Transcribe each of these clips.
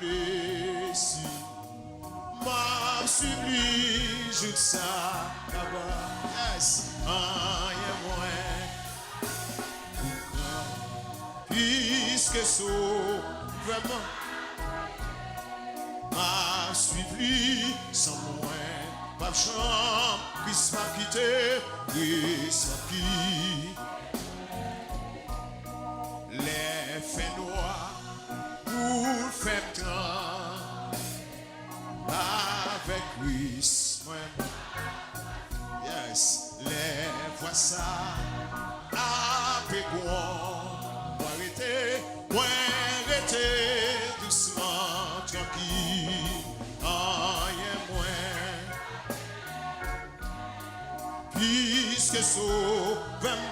blessé, m'a suivi jusqu'à là-bas. Yes, rien moins. Puisque so vraiment m'a suivi sans moins. Pas de chambre, puisse m'a quitté, puisse m'a quitté. Les faits noirs pour faire temps avec lui. Yes, les voix ça avec moi. Arrêtez doucement, tranquille, rien moins. Puisque sauvem,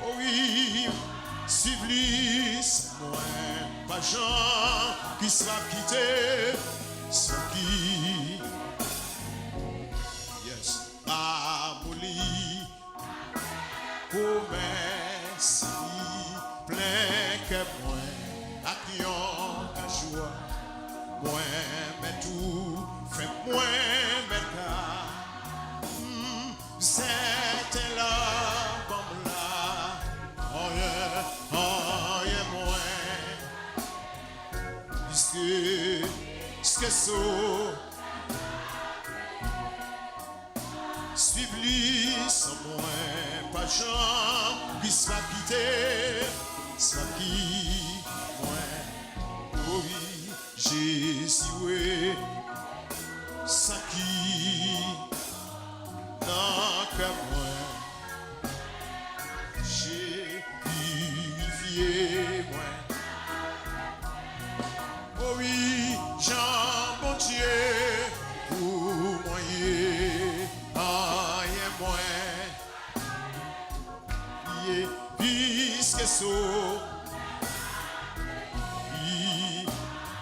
oh oui, civilis, moins, pas gens qui sera quitté, sans qui, yes, amoli, promesse, plein que moins, à qui on a joie, moins, mais tout, fait moins, mais car. C'était là, bon là, oh yeah, moins. Puisque so, suivi sans moins, pas gens qui sera quitté, soit qui, moins, oh oui, Jésus, oui, ça qui. Tant que moi, j'ai purifié moi. Oh oui, Jean bon Dieu, pour moi, rien moins. Puisque so,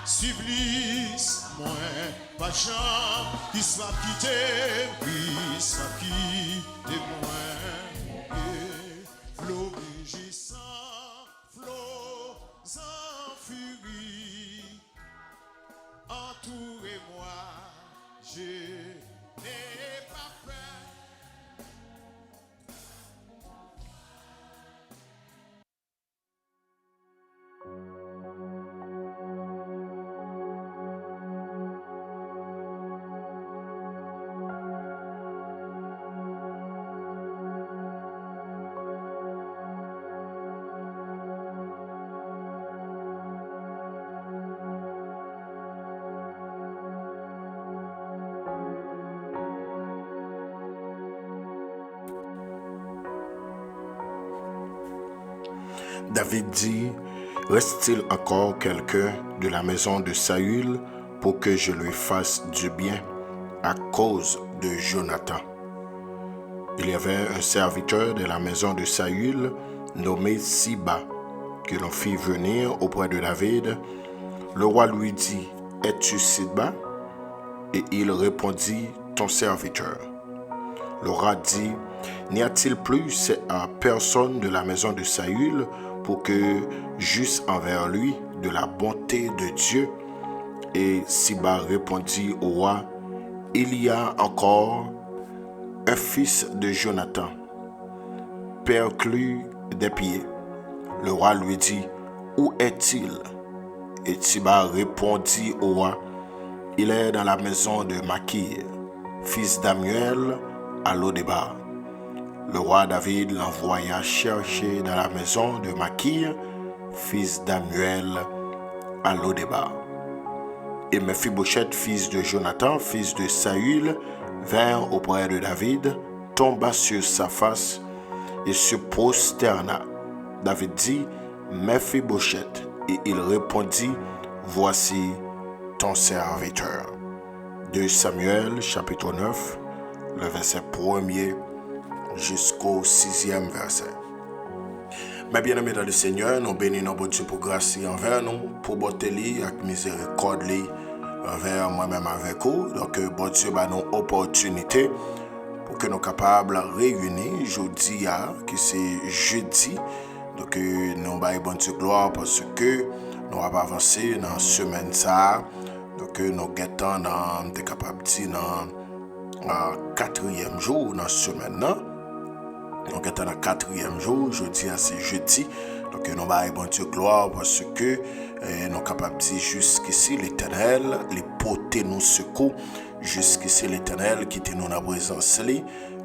supplice moins. Pas de gens qui soit quitté, oui, soit quitté moins. Flot rugissant, flot en furie, entourez-moi, je n'ai pas peur. David dit, reste-t-il encore quelqu'un de la maison de Saül pour que je lui fasse du bien à cause de Jonathan? Il y avait un serviteur de la maison de Saül nommé Siba, que l'on fit venir auprès de David. Le roi lui dit, es-tu Siba? Et il répondit, ton serviteur. Le roi dit, n'y a-t-il plus personne de la maison de Saül pour que j'eusse envers lui de la bonté de Dieu? Et Siba répondit au roi, il y a encore un fils de Jonathan, perclus des pieds. Le roi lui dit, où est-il? Et Siba répondit au roi, il est dans la maison de Makir, fils d'Amiel, à Lo-débar. Le roi David l'envoya chercher dans la maison de Makir, fils d'Amiel, à Lo-débar. Et Mephibosheth, fils de Jonathan, fils de Saül, vint auprès de David, tomba sur sa face et se prosterna. David dit, Mephibosheth, et il répondit, voici ton serviteur. 2 Samuel, chapitre 9, le verset 1er jusqu'au 6e verset. Mes bien-aimés dans le Seigneur, nous bénissons notre Dieu pour grâce envers nous, pour beauté et miséricorde envers moi-même avec vous. Donc, bon Dieu va nous opportunité pour que nous soyons capables de réunir aujourd'hui, qui c'est jeudi. Donc, nous baillons bon Dieu gloire parce que nous avons avancé dans la semaine ça. Donc nous guettons dans des capables dans quatrième jour dans la semaine là. Nous guettons dans le quatrième jour, jeudi c'est jeudi. Donc nous avons bon Dieu gloire parce que nous sommes capables de dire jusqu'ici l'Éternel, les porter nous secours. Jusqu'ici l'Éternel qui était nous dans la présence,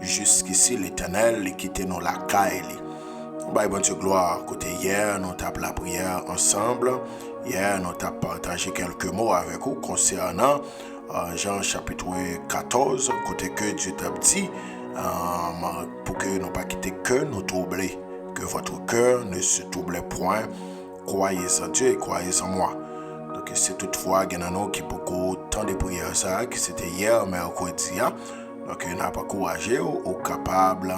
jusqu'ici l'Éternel qui était nous la caille. Bon Dieu gloire, côté hier, nous avons la prière ensemble. Hier, nous avons partagé quelques mots avec vous concernant Jean chapitre 14, côté que Dieu t'a dit, pour que nous pas quitter que nous troubler, que votre cœur ne se trouble point. Croyez en Dieu et croyez en moi. Donc c'est toutefois qu'il y en a qui beaucoup temps de prière ça, qui c'était hier, mercredi. Donc il n'a pas courageux ou capable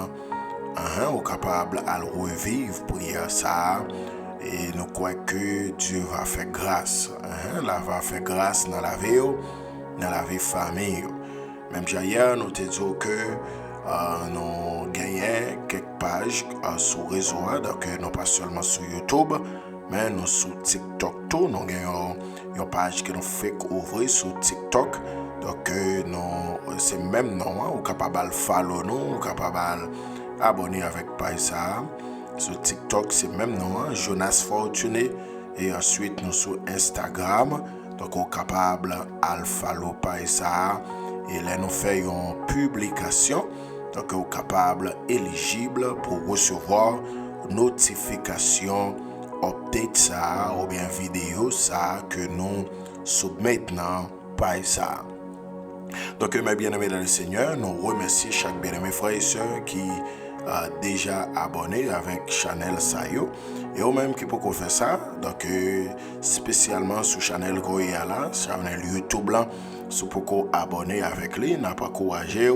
à revivre prière ça. Et nous croyons que Dieu va faire grâce. Il va faire grâce dans la vie famille. Même hier, nous te disons que nous gagnons quelques pages sur le réseau. Donc non pas seulement sur YouTube, mais nous sur TikTok tout. Nous gagnons une page que nous fait ouvrir sur TikTok. Donc c'est même nom, vous capable de follow nous, vous capable abonner avec page ça. Sur TikTok, c'est même nom, Jonas Fortuné. Et ensuite, nous sur Instagram. Donc, on est capable de follow page ça. Et là, nous faisons une publication. Donc, on est capable, éligible pour recevoir notification, update ça, ou bien vidéo ça, que nous soumettons page ça. Donc, mes bien-aimés dans le Seigneur, nous remercions chaque bien-aimé frère et soeur qui déjà abonné avec Chanel Sayo et au même qui peut faire ça. Donc spécialement sur Chanel Goyala, Chanel YouTube là, si vous abonner avec lui, n'a pas courageux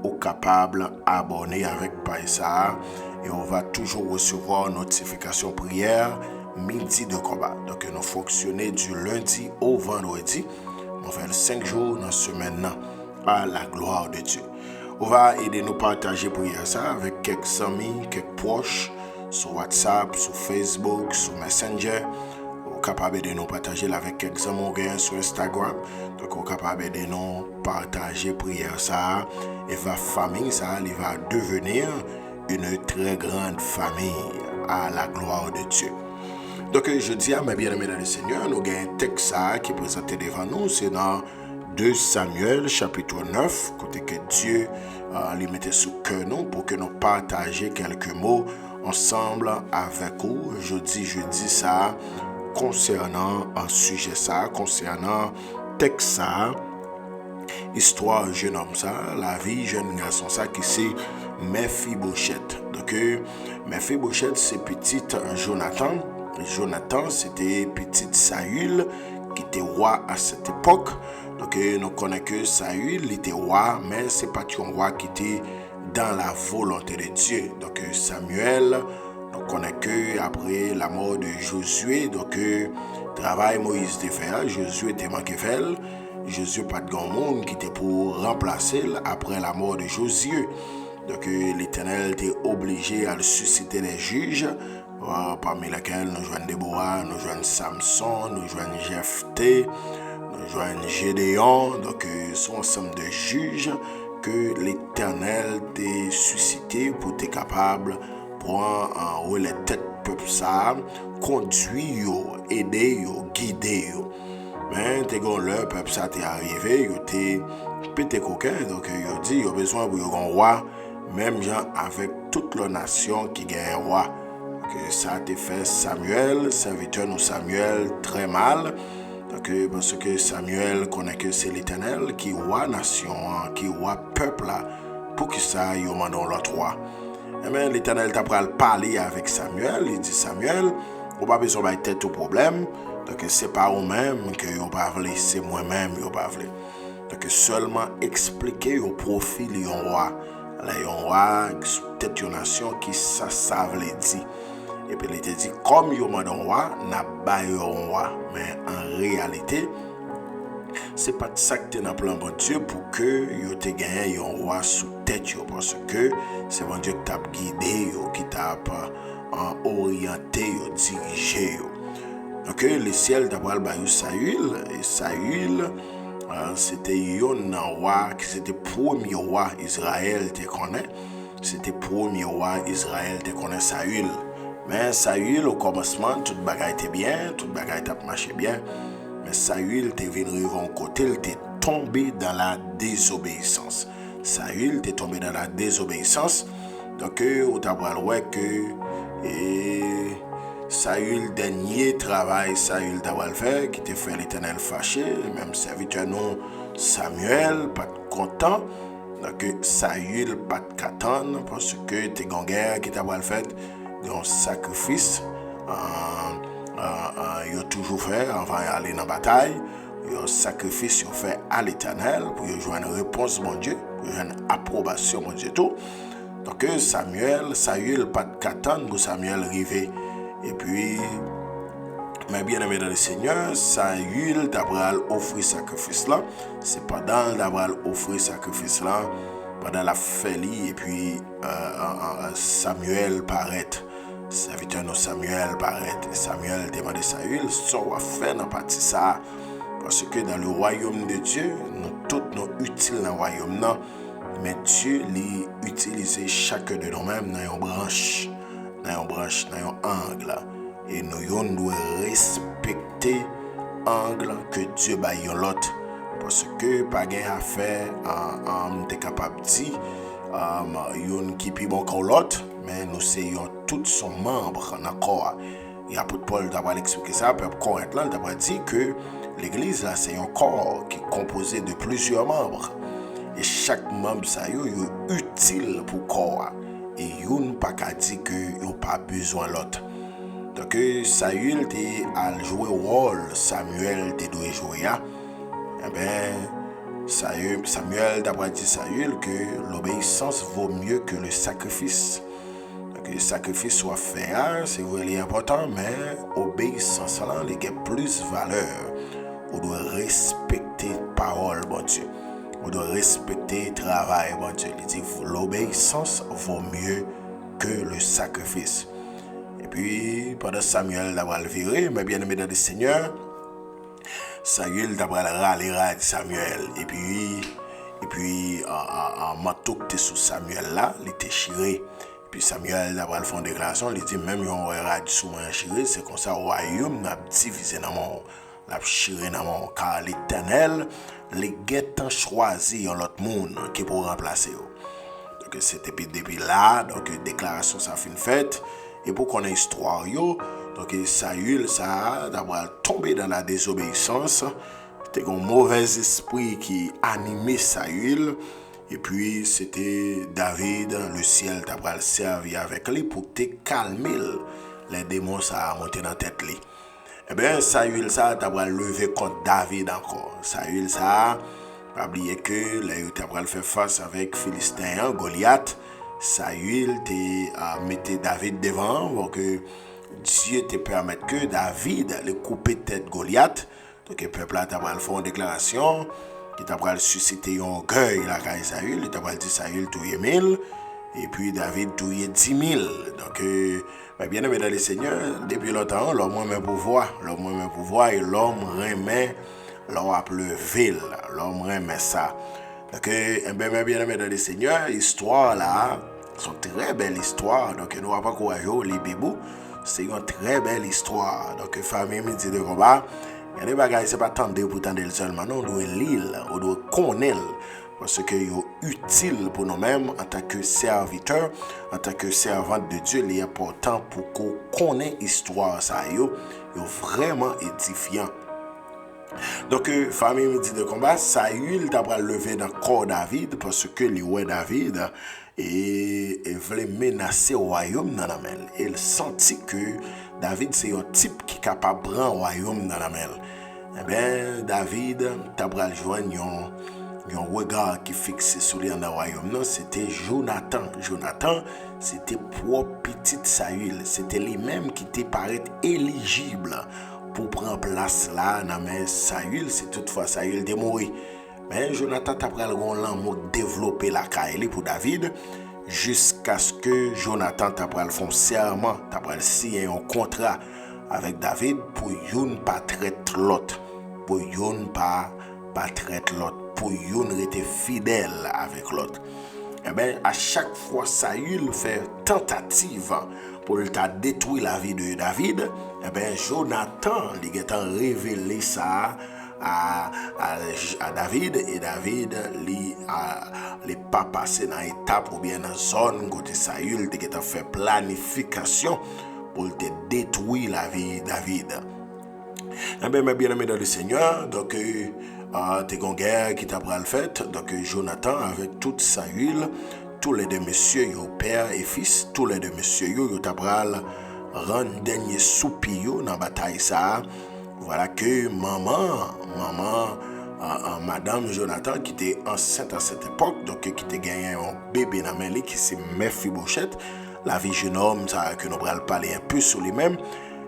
ou capable abonner avec Paisa et on va toujours recevoir notification prière midi de combat. Donc nous fonctionnons du lundi au vendredi. On fait 5 jours dans la semaine à la gloire de Dieu. On va aider nous partager prière ça avec quelques amis, quelques proches sur WhatsApp, sur Facebook, sur Messenger. On est capable de nous partager avec quelques amis sur Instagram. Donc on est capable de nous partager prière ça et va famille ça, il va devenir une très grande famille à la gloire de Dieu. Donc je dis à mes bien-aimés dans le Seigneur, nous avons un texte qui est présenté devant nous, c'est dans 2 Samuel chapitre 9, côté que Dieu les mettait sous cœur nous pour que nous partagions quelques mots ensemble avec vous. Je dis ça concernant un sujet ça, concernant texte ça, histoire jeune homme ça, la vie jeune garçon ça qui c'est Mephibosheth. Donc Mephibosheth c'est petit Jonathan. Jonathan c'était petit Saül qui était roi à cette époque. Donc nous connaissons que Saül était roi, mais ce n'est pas un roi qui était dans la volonté de Dieu. Donc Samuel, nous connaissons que après la mort de Josué, donc travail Moïse était fait, Josué était manqué fait. Josué pas de grand monde qui était pour remplacer après la mort de Josué. Donc l'Éternel était obligé à susciter les juges, parmi lesquels nous joignons Déborah, nous joignons Samson, nous joignons Jephthé, nous joignons Gédéon. Donc sont ensemble de juges que l'Éternel t'a suscité pour être capable de prendre en haut les têtes peuple ça, conduire, aider, guider. Mais le peuple ça t'est arrivé, il était pété coquin, donc il dit il a besoin de un roi, même gens avec toute la nation qui gagne un roi. Que ça a été fait Samuel, serviteur de Samuel, très mal. Donc, parce que Samuel connaît que c'est l'Éternel qui roi nation, qui roi peuple là, pour que ça y demande l'autre roi. Et bien l'Éternel t'a parlé avec Samuel, il dit Samuel, on pas besoin de tête au problème. Donc c'est pas vous-même que vous parlez, c'est moi-même que vous parlez. Donc seulement expliquer au profil du roi. Là, un roi, peut-être une nation qui ça veut dire. Et puis il te dit, comme il y a un roi, n'a pas un roi. Mais en réalité, c'est pas ça que tu es dans le plan de Dieu pour que tu te gagné un roi sous tête. Parce que c'est bon Dieu qui t'a guidé, qui t'a orienté, dirigé. Donc le ciel d'abord bayou Saül et Saül c'était un roi qui c'était premier roi Israël te connaît. C'était premier roi Israël te connaît Saül. Mais Saül au commencement toute bagaille était bien, toute bagaille t'a marché bien. Mais Saül te venu rivon côté, il t'est tombé dans la désobéissance. Saül t'est tombé dans la désobéissance. Donc on t'a voir que Saül dernier travail Saül t'a fait qui te fait l'Éternel fâché, même serviteur non Samuel pas content. Donc Saül pas de qu'attendre parce que t'es en guerre qui t'a fait un sacrifice. Il a toujours fait avant d'aller dans la bataille. Il a un sacrifice fait à l'Éternel pour joindre une réponse mon Dieu, pour joindre une approbation mon Dieu tout. Donc Saül pas de qu'attendre pour Samuel arriver. Et puis, mes bien-aimés dans le Seigneur, Saül d'abord offrir sacrifice là. C'est pendant d'abord offrir sacrifice là, pendant la félie et puis Samuel paraît. Serviteur de Samuel paraît. Et Samuel demande à Saül, ce qu'on va faire dans partie ça. Parce que dans le royaume de Dieu, nous tous nous utiles dans le royaume là. Mais Dieu utilise chacun de nous-mêmes dans une branche, dans un angle. Et nous devons respecter l'angle que Dieu baille l'autre. Parce que pas de affaire, on est capable de dire, yon qui est bon que l'autre, mais nous sommes tous son membre en accord. Et l'apôtre Paul d'abord expliqué ça, peuple Corinthien d'abord dit que l'église là c'est un corps qui est composé de plusieurs membres. Et chaque membre ça est utile pour le corps. Et il n'a pas qu'à dire qu'il n'a pas besoin de l'autre. Donc Saül a joué le rôle, Samuel doit jouer. Eh bien, Samuel d'abord dit Saül que l'obéissance vaut mieux que le sacrifice. Que le sacrifice soit fait, c'est vraiment important, mais l'obéissance là, il a plus de valeur. On doit respecter la parole, bon Dieu. On doit respecter le travail, bon Dieu. Il dit l'obéissance vaut mieux que le sacrifice. Et puis, pendant Samuel d'avoir viré, mais bien aimé dans le Seigneur, Saül d'avoir râlé Samuel. Et puis, en manteau que sous Samuel là, il était chiré. Puis Samuel d'avoir fait une déclaration, il dit même si on a dit sous moi chiré, c'est comme ça, le royaume n'a divisé dans mon. La chiré dans mon car l'Éternel les guettants choisi un autre monde qui pour remplacer. Donc c'était depuis là, donc déclaration ça fin faite et pour qu'on ait histoire yo, donc Saül ça d'avoir tombé dans la désobéissance, c'était un mauvais esprit qui animait Saül et puis c'était David le ciel d'avoir servi avec lui pour te calmer les démons ça a monté dans tête lui. Eh bien, Saül, ça, t'as levé contre David encore. Saül, ça, pas oublier que là, t'as fait face avec Philistin, Goliath. Saül, mettait David devant pour que Dieu te permette que David le couper tête Goliath. Donc, le peuple là, t'as fait une déclaration qui t'a suscité un orgueil là, quand Saül. Il t'a dit Saül, touye 1000. Et puis David touye 10 000. Donc, bien aimé dans le Seigneur, depuis longtemps, l'homme remet pouvoir. L'homme remet pouvoir et l'homme remet l'homme a levé. L'homme remet ça. Donc, bien aimé dans le Seigneur, l'histoire là, c'est une très belle histoire. Donc, nous n'avons pas courageux, les bibous. C'est une très belle histoire. Donc, famille midi de combat. Il y a des bagages, ce n'est pas tendre pour tendre seulement. Non, on doit lire, on doit connaître. Parce que c'est utile pour nous-mêmes en tant que serviteurs, en tant que servantes de Dieu. Il est important pour qu'on connaisse l'histoire. Ça est vraiment édifiant. Donc, famille midi de combat, Saül d'abord levé dans le corps David parce que le roi David voulait menacer le royaume dans la main. Il sentit que David c'est un type qui est capable de prendre le royaume dans la main. Eh bien, David d'abord joindre un regard qui fixé sur lui dans le royaume. Non, c'était Jonathan. Jonathan, c'était propre petit Saül. C'était lui-même qui était paraît éligible pour prendre place là. Mais Saül, c'est toutefois Saül de mourir. Mais Jonathan t'a pris le grand l'amour développer la carrière pour David jusqu'à ce que Jonathan t'a pris le fond serment, t'a pris signer un contrat avec David pour yon pas traite l'autre. Pour yon pas traite l'autre. Pour yon rester fidèle avec l'autre. Eh bien, à chaque fois, Saül fait tentative pour le détruire la vie de David. Eh bien, Jonathan, il a révélé ça à David, et David n'est pas passé dans l'étape ou bien dans la zone côté Saül, il a fait planification pour te détruire la vie de David. Eh bien, mes bien-aimés dans le Seigneur, donc, t'es une guerre qui t'a pris le fait, donc Jonathan avec tout Saül, tous les deux messieurs, père et fils, tous les deux messieurs, ils t'a pris rendre dernier soupir dans la bataille ça. Voilà que madame Jonathan qui était enceinte à cette époque, donc qui était gagné un bébé dans la main qui c'est Mephibosheth, la vie jeune homme ça que nous allons parler un peu sur lui-même.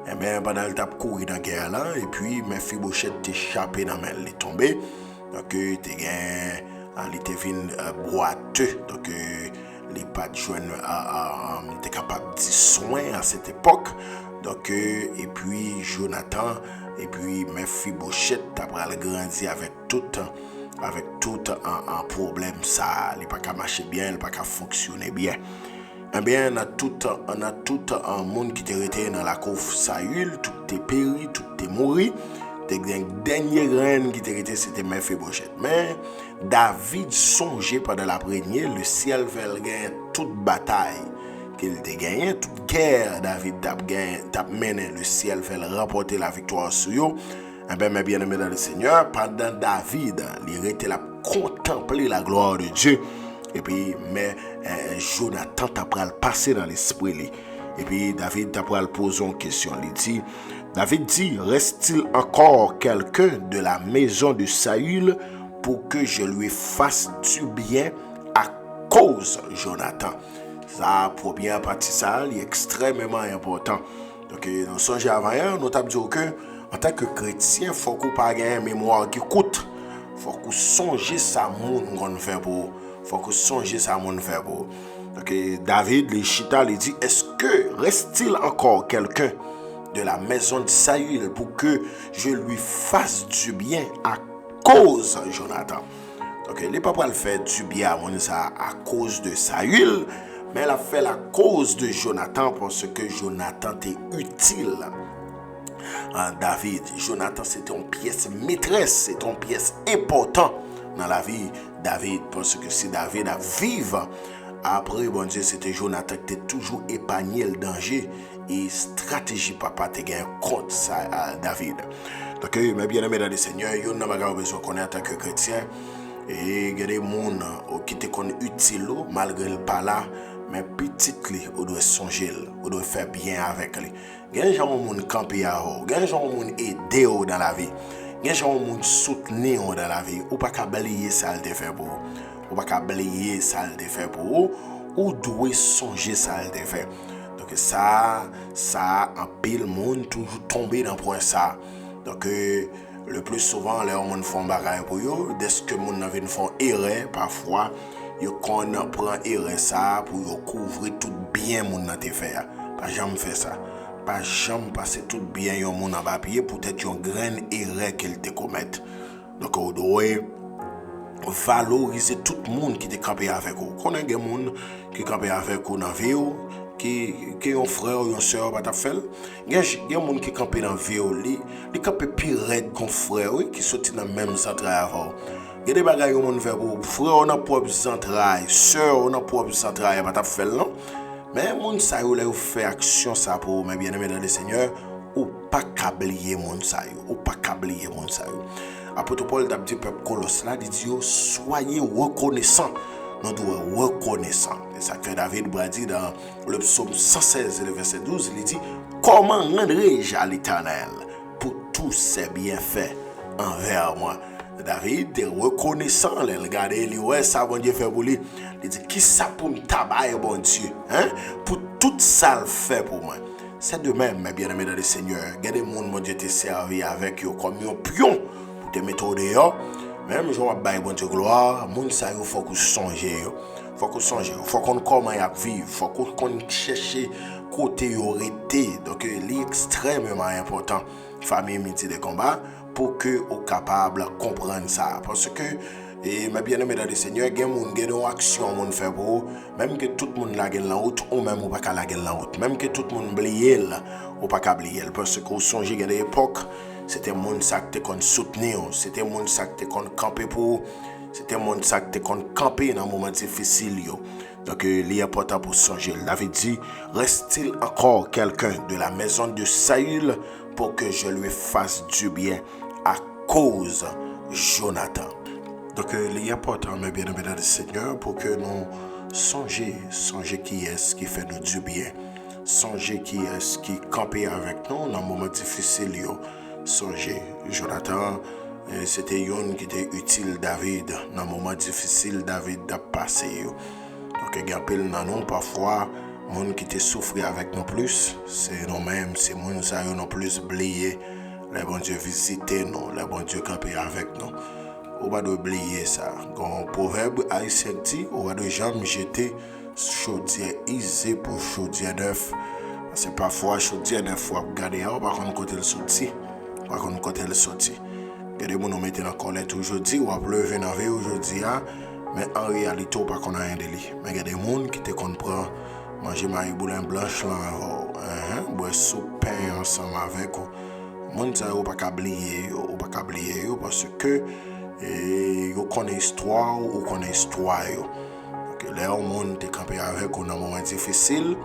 Et bien pendant le tape courir dans la guerre là, et puis Mephibosheth était échappé dans la main, il est tombé, donc il était gagné, il était venu boiteux, donc il pas de joindre, il était capable de soin à cette époque. Donc, et puis Jonathan, et puis Mephibosheth, après grandi avec tout un problème, ça, il n'a pas qu'à marcher bien, il n'a pas qu'à fonctionner bien. Eh bien, on a tout un monde qui était resté dans la cour Saül, tout est péri, tout est mort. Le dernier reine qui était resté, c'était Mephibosheth. Mais David songeait pendant la première, le ciel va gagner toute bataille qu'il a gagné, toute guerre David a mené, le ciel fait remporter la victoire sur eux. Eh bien, mes bien-aimés dans le Seigneur, pendant David, il était là contempler la gloire de Dieu. Et puis, mais Jonathan t'a pris le passer dans l'esprit. Et puis, David t'a pris le poser une question. David dit, reste-t-il encore quelqu'un de la maison de Saül pour que je lui fasse du bien à cause de Jonathan? Ça, pour bien partir ça, il est extrêmement important. Donc, nous songeons avant hier, nous avons dit que, en tant que chrétien, il faut qu'on pas gagner une mémoire qui coûte. Il faut qu'on songe ça moun qu'on fait pour. Il faut qu'on songe ça moun fait pour. Donc, David, les chita, il dit, est-ce que reste-t-il encore quelqu'un de la maison de Saül pour que je lui fasse du bien à cause de Jonathan? Donc, il n'est pas pour le faire du bien à cause de Saül, mais elle a fait la cause de Jonathan parce que Jonathan était utile à David. Jonathan, c'était une pièce maîtresse, c'était une pièce importante dans la vie de David. Parce que si David a vécu, après, bon Dieu, c'était Jonathan qui était toujours épargné le danger. Et stratégie papa te gagne contre ça à David. Donc, mes bien-aimés dans le Seigneur, nous n'avons pas besoin de connaître en tant que chrétien. Et il y a des gens qui te connaissent utile, malgré le pas là. Mais petit, on doit songer, on doit faire bien avec lui. Il y a des gens qui ont campé à vous, il y a des gens qui ont aidé dans la vie, il y a des gens qui ont soutenu dans la vie. Ou pas qu'à balayer ça le fait pour vous. Ou pas qu'à balayer ça le fait pour vous. Ou doit songer ça le fait. Donc ça, en pile monde toujours tombé dans le point ça. Donc le plus souvent, les gens font bagaille pour eux. Dès que les gens font erreur, parfois, ils prend erreur ça pour couvrir tout bien mon dans tes faire. Pas jamais faire ça. Pas jamais passer tout bien yon moun en papier pour peut-être une grande erreur qu'il te commette. Donc on doit valoriser tout le monde qui te campé avec vous. Qu'on a des gens qui campé avec vous dans la vie, qui ont frère ou une soeur pas ta fait. Il y a des gens qui campé dans la vie, ils campé pire qu'un frère qui sorti dans le même centre avant. Il y a des bagages qui fait pour frère on a propre central, sœur on a propre central pas ta fait non. Mais moun sa yo là fait action ça pour mes bien-aimés dans le Seigneur ou pas câblier moun sa yo, ou pas câblier moun sa yo. Apôtre Paul t'a dit peuple Colosse là, il dit soyez reconnaissants. Nous devons reconnaissants. Et ça que David dit dans le psaume 116 le verset 12, il dit comment rendrai-je à l'Éternel pour tous ses bienfaits envers moi. David est reconnaissant, il regarde, il ouais ça bon Dieu fait pour lui. Il dit qui ça pour me tabailler bon Dieu, hein? Pour tout ça le fait pour moi. C'est de même mes bien-aimés dans le Seigneur. Regardez mon mon Dieu te servi avec eux comme un pion pour te mettre dehors. Même je vais bailler bon Dieu gloire, mon ça il faut qu'on songe. Faut qu'on songe, faut qu'on comment y vivre, faut qu'on cherche côté aurait été. Donc, il est extrêmement important, famille Midi de combat, pour que vous capable de comprendre ça. Parce que, et mes bien-aimés dans le Seigneur, il y a une action qui fait pour même que tout le monde la gueule en route, ou même ou pas la gueule en route. Même que tout le monde oublie, ou pas oublier. Parce que vous songez à l'époque, c'était mon sac qui te soutenir, c'était mon sac qui te camper pour, c'était mon sac qui te camper dans un moment difficile. Donc, il est important pour songer. David dit, reste-t-il encore quelqu'un de la maison de Saül pour que je lui fasse du bien à cause de Jonathan. Donc, il est important, mes bien-aimés dans le Seigneur, pour que nous songer qui est-ce qui fait nous du bien. Songer qui est-ce qui campait avec nous dans un moment difficile. Songer, Jonathan, c'était un qui était utile David dans un moment difficile David a passé. Donc, il y a pile dans nous parfois, gens qui te souffrent avec nous plus, c'est nous-mêmes, c'est gens qui nous plus oublié. Les bon Dieu visiter nous, les bon Dieu camper avec nous. On va oublier ça. Quand proverbe haïtien dit, on va jamais jeter chaudière isée pour chaudière neuf. C'est parfois chaudière neuf faut regarder, on va contre côté le sorti, on va contre côté le sorti. Regardez mon mettre dans colère aujourd'hui, on va pleurer dans vie aujourd'hui, mais en réalité on pas qu'on a rien de lui. Mais il y a des gens qui te comprennent, manger maïs boulin blanche là, boire soupe pain ensemble avec vous. Moun ça ou pas oublier parce que vous connaissez histoire ou connaissez histoire. Donc les gens te camper avec vous dans un moment difficile,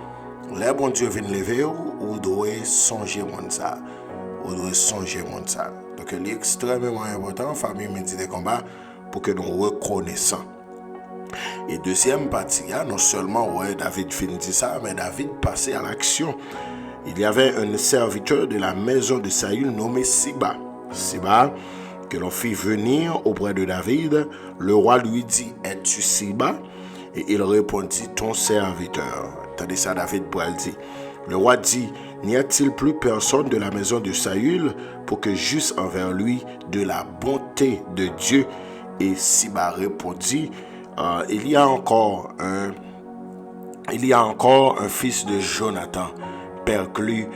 les bon Dieu vient lever ou doit songer moun ça. Ou doit songer moun ça. Donc il est extrêmement important famille Midi de combat pour que nous reconnaissons. Et deuxième partie, non seulement David finit ça, mais David passait à l'action. Il y avait un serviteur de la maison de Saül nommé Siba. Siba, que l'on fit venir auprès de David, le roi lui dit, es-tu Siba? Et il répondit, ton serviteur. Tandis ça, David dit, le roi dit, n'y a-t-il plus personne de la maison de Saül pour que j'eusse envers lui de la bonté de Dieu? Et Siba répondit, il y a encore un fils de Jonathan, perclus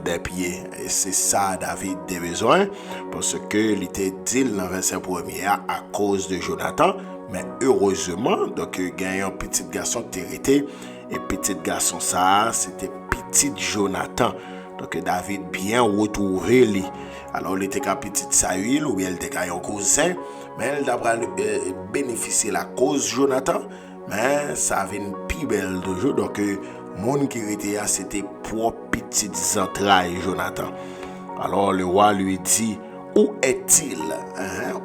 des pieds. Et c'est ça David a besoin, parce que il était dit dans le verset 1er à cause de Jonathan, mais heureusement, donc il y a un petit garçon hérité, et petit garçon ça, c'était petit Jonathan. Donc David bien retrouvé lui. Alors il était qu'un petit Saül, ou bien il était qu'un cousin, mais il a bénéficié la cause Jonathan, mais ça vient plus belle de jour. Donc mon qui était là, c'était pour petites entrailles Jonathan. Alors le roi lui dit, où est-il?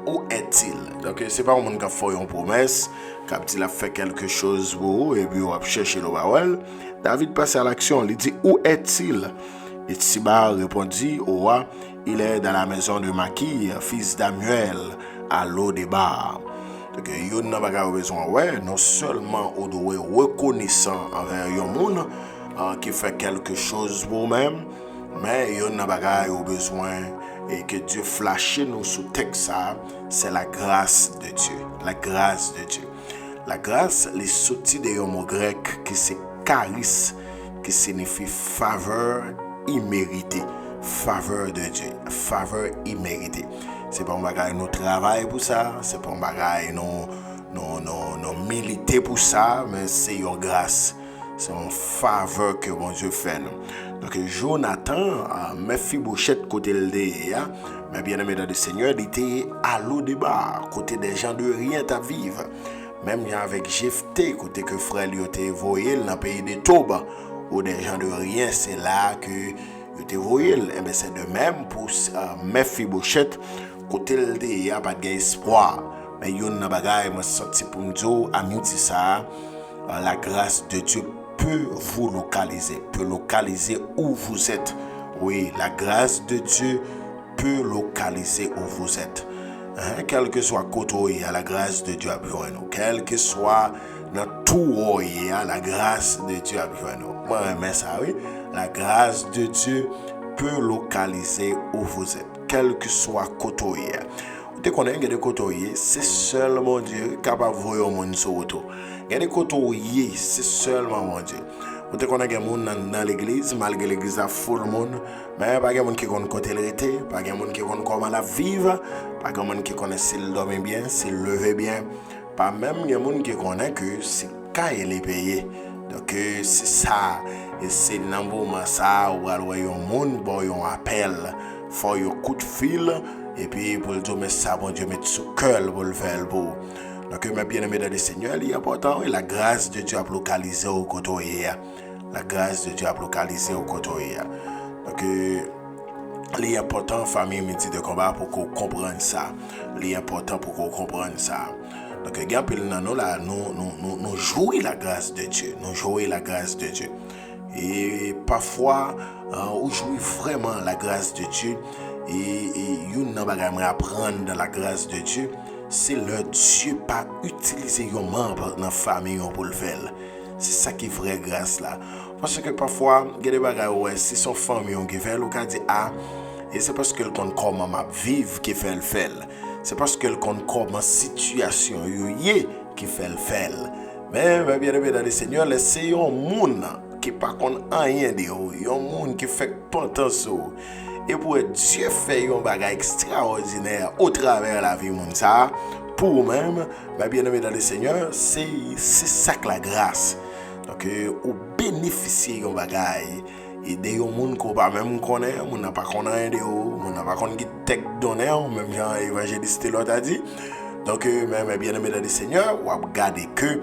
Où est-il? Donc c'est pas un monde qui a fait une promesse, qu'il a fait quelque chose pour et puis on va chercher le barouel. David passe à l'action, il dit, où est-il? Et Siba répondit au roi, il est dans la maison de Makir, fils d'Amuel, à Lo-Debar. Donc, il n'y a pas besoin, non seulement on doit être reconnaissant envers un monde qui fait quelque chose pour vous-même, mais il n'y a pas besoin et que Dieu flashe nous sous texte, c'est la grâce de Dieu. La grâce de Dieu. La grâce, les sorties des mots grecs qui c'est charis, qui signifie faveur imméritée. Faveur de Dieu. Faveur imméritée. C'est pas un bagage nous travaillons pour ça, c'est pas un bagage nous militer pour ça, mais c'est une grâce. C'est une faveur que bon Dieu fait nous. Donc Jonathan, Mephibosheth côté le mais bien aimé dans le Seigneur, il était à Lo-Debar, côté des gens de rien à vivre. Même avec Jephthé, côté que frère lui était voyé dans le pays de Toba, où des gens de rien, c'est là que il était voyé. Et bien c'est de même pour Mephibosheth, côté il n'y a pas d'espoir. Mais il y a un bagage, je senti pour me dire, à midi ça, la grâce de Dieu peut vous localiser, où vous êtes. Oui, la grâce de Dieu peut localiser où vous êtes. Quel que soit côté, la grâce de Dieu a besoin de nous. Quel que soit dans tout, la grâce de Dieu a besoin de nous. Moi, mais ça, oui, la grâce de Dieu peut localiser où vous êtes. Quel que soit côté. Dès qu'on a des côtés, c'est seulement Dieu capable de voir au monde sur autour. Il y a des côtés, c'est seulement mon Dieu. Ou te connaît des gens dans l'église, malgré l'église a full monde, mais pas des gens qui connaissent côté l'arrêté, pas des gens qui connaissent comment la vivre, pas des gens qui connaissent s'il dormit bien, s'il levait bien, pas même des gens qui connaissent que c'est quand il est payé. Donc c'est ça, et c'est dans le moment ça où il y a un monde, bon, il y a un appel, il faut un coup de fil, et puis pour le dire, mais ça, bon Dieu, mettre sous cœur pour le faire pour. Donc, mes bien-aimés dans le Seigneur, il est important, et la grâce de Dieu a localisé au côté. La grâce de Dieu a localisé au côté. Donc, il est important, famille, métier de combat, pour qu'on comprenne ça. Il est important pour qu'on comprenne ça. Donc, nous jouons la grâce de Dieu. Nous jouons la grâce de Dieu. Et parfois, on joue vraiment la grâce de Dieu. Et nous devons apprendre dans la grâce de Dieu. C'est le Dieu pas utiliser un membre dans la famille pour le faire. C'est ça qui est vraie grâce là. Parce que parfois, il y a des bagages, ouais, si son famille qui fait, on dit ah, et c'est parce que le compte comment m'a vivre qui fait le faire. C'est parce que le compte comment situation y qui fait le faire. Mais bien aimé dans le Seigneur, c'est un monde qui pas connaît rien de eux, un monde qui fait potentiel. Et pour Dieu fait un bagage extraordinaire au travers de la vie monde ça, pour vous-même, bien aimé dans le Seigneur, c'est ça que la grâce. Donc, vous bénéficiez d'un bagage. Et des gens qu'on pas même connaître, on n'a pas connaître de eux, on n'a pas connaître tech donner, même Jean évangéliste l'autre a dit. Donc, même bien aimé dans le Seigneur, vous regardez que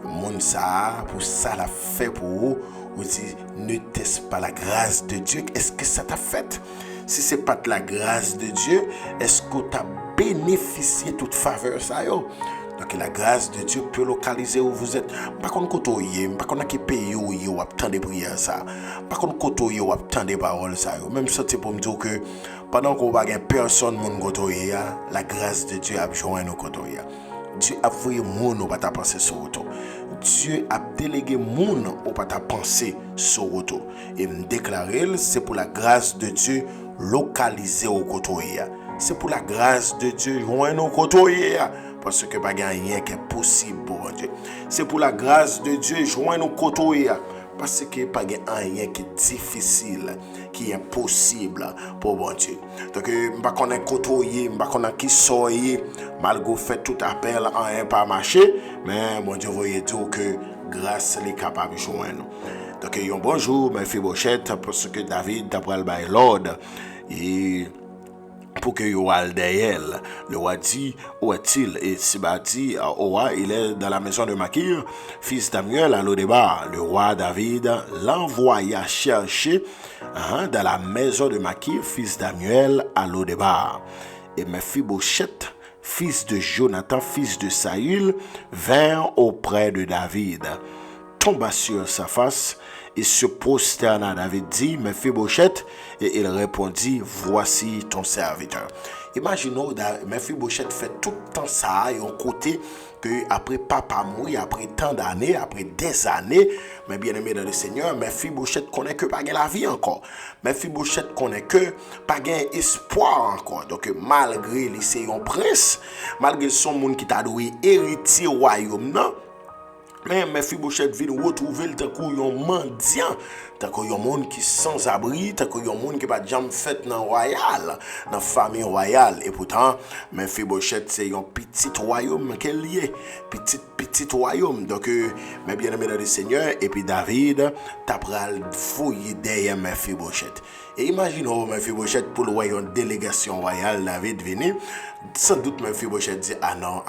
monde ça, pour ça l'a fait pour vous. Vous dites, ne t'est-ce pas la grâce de Dieu? Est-ce que ça t'a fait? Si ce n'est pas de la grâce de Dieu, est-ce que tu as bénéficié de toute faveur ça yo? Donc la grâce de Dieu peut localiser où vous êtes. Pas qu'on côtoyer, pas qu'on a qui paye ou attend des prières ça. Pas qu'on côtoyer ou attend des paroles ça yo. Même ça c'est pour me dire que pendant qu'on va personne mon côtoyer, la grâce de Dieu a besoin nous côtoyer. Dieu a voué moun ou pas ta penser sur auto. Dieu a délégué moun ou pas ta penser sur auto. Et me déclarer c'est pour la grâce de Dieu localisé au côté. C'est pour la grâce de Dieu joindre au côté. Parce que pas rien qui est possible pour Dieu. C'est pour la grâce de Dieu joindre au côté. Parce que pas rien qui est difficile, qui est impossible pour bon Dieu. Donc, je ne connais pas côtoyer, je ne connais qui soyez, malgré fait tout appel en un pas marché, mais bon Dieu voyez tout que grâce est capable de joindre. Donc, un bonjour, Mephibosheth, parce que David d'après le bail l'ordre et pour que Yoal derrière, le roi dit, où est-il? Et Siba dit, au roi, il est dans la maison de Makir, fils d'Amiel à Lodébar. Le roi David l'envoya chercher dans la maison de Makir, fils d'Amiel à Lodébar. Et Mephibosheth, fils de Jonathan, fils de Saül, vint auprès de David, tomba sur sa face et se prosterna. David dit, Mephibosheth, et il répondit, voici ton serviteur. Imaginons, Mephibosheth fait tout le temps ça, et on côté que après papa mourir, après tant d'années, après des années, mais bien aimé dans le Seigneur, Mephibosheth connaît que pas la vie encore. Mephibosheth connaît que pas espoir encore. Donc malgré lui c'est un prince, malgré son monde qui t'a doué héritier royaume non. Mais Mephibosheth vient retrouver le temps un mendiant, tant qu'il un monde qui sans abri, tant qu'il un monde qui pas jamais fait dans royal, dans famille royale. Et pourtant, Mephibosheth c'est un petit royaume qu'elle lié, petit royaume. Donc, mais bien aimé dans le Seigneur, et puis David t'a pral fouiller derrière Mephibosheth. Et imaginons Mephibosheth pour le royaume délégation royale, David venu. Sans doute Mephibosheth dit ah non.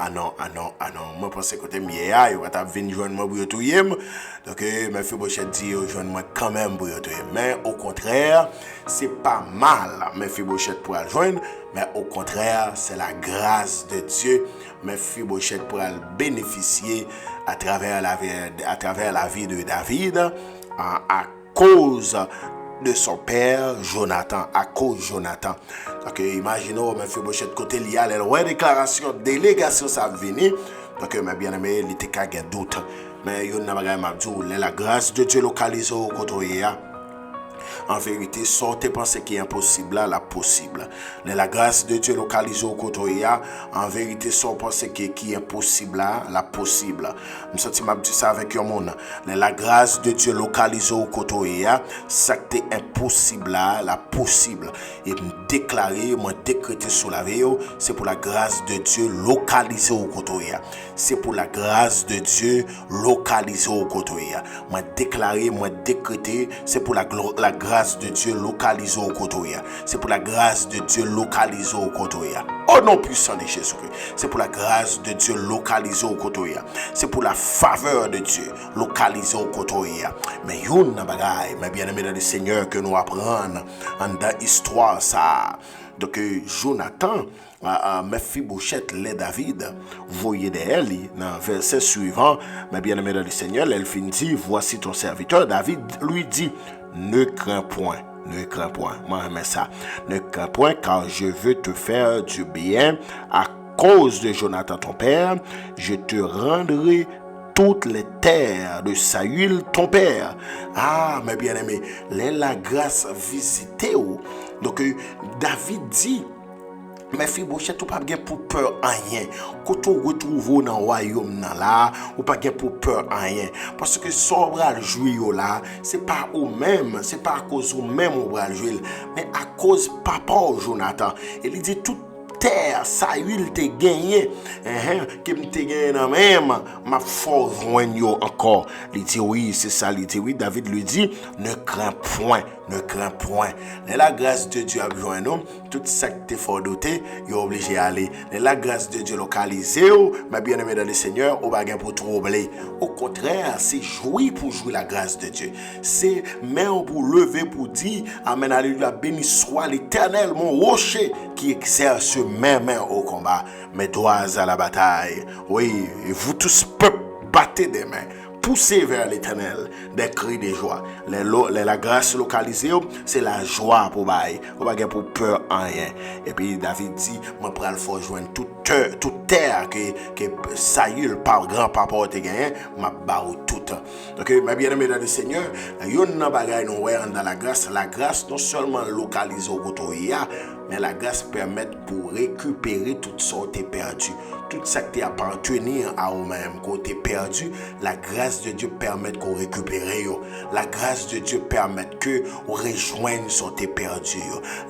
Moi pensais que t'es mieux, il va venir joindre moi pour y touyer. Donc Mephibosheth dit joindre moi quand même pour y touyer. Mais au contraire, c'est pas mal Mephibosheth pour le joindre, mais au contraire, c'est la grâce de Dieu. Mephibosheth pour bénéficier à travers la vie de David à cause de son père Jonathan, à cause de Jonathan. Donc imaginons Mephibosheth côté lié à la déclaration délégation ça venir. Donc mes bien-aimés, il était qu'à doute. Mais il y a la grâce de Dieu localisée au côté. En vérité, sortez penser qui est impossible là, la possible. La grâce de Dieu localisée au côté, en vérité, sortez penser qui est impossible là, la possible. Je me sens m'a dit ça avec un monde. La grâce de Dieu localisée au côté, ça qui est impossible là, la possible. Et me déclarer, me décréter sous la vie, c'est pour la grâce de Dieu localisée au côté. C'est pour la grâce de Dieu localisée au côté. Moi déclarer, moi décréter, c'est pour la grâce de Dieu localisée au côté. C'est pour la grâce de Dieu localisée au côté. Au nom puissant de Jésus-Christ. C'est pour la grâce de Dieu localisée au côté. C'est pour la faveur de Dieu localisée au côté. Mais yon na bagay, mes bien-aimés dans le Seigneur, que nous apprenons dans l'histoire ça. Donc Jonathan, Mephibosheth, les David, voyez d'elle, dans le verset suivant, mes bien-aimés dans le Seigneur, elle finit, voici ton serviteur. David lui dit, ne crains point. Ne crains point, moi j'aime ça. Ne crains point, car je veux te faire du bien. À cause de Jonathan ton père, je te rendrai toutes les terres de Saül ton père. Ah, mes bien-aimés, la grâce visitée. Donc, David dit, Mephibosheth ou pas bien pour peur rien. Quand on retrouve dans le royaume là, ou pas bien pour peur rien. Parce que sobre le jouer là, c'est pas au même, c'est pas à cause au même au bras jouer, mais à cause papa Jonathan. Il dit tout terre, Saül te gagné, qui me te gagné dans même, ma force joignot encore. Il dit oui, c'est ça, il dit oui, David lui dit, ne crains point, ne crains point. Mais la grâce de Dieu a besoin de nous, tout ça que tu es fort doté, il est obligé d'aller. Mais la grâce de Dieu localisée, ma bien-aimée dans le Seigneur, on va pas pour troubler. Au contraire, c'est jouir pour jouer la grâce de Dieu. C'est même pour lever, pour dire, amen, alléluia, béni soit l'Éternel, mon rocher, qui exerce même au combat, mes doigts à la bataille. Oui, et vous tous peuple, battez des mains. Poussez vers l'Éternel des cris de joie. La grâce localisée, c'est la joie pour bailler. On va pas pour peur en rien. Et puis David dit, moi prends le faut joindre toute terre que Saül par grand-papa te gagné, m'a barou tout. Donc mes bien-aimés dans le Seigneur, yon nan bagay nou wè dans la grâce non seulement localisée au côté, mais la grâce permet pour récupérer tout ce qui est perdu. Tout ça qui appartenait à vous-même, côté perdu, la grâce de Dieu permet qu'on récupère. La grâce de Dieu permet que vous rejoignez ce qui est perdu.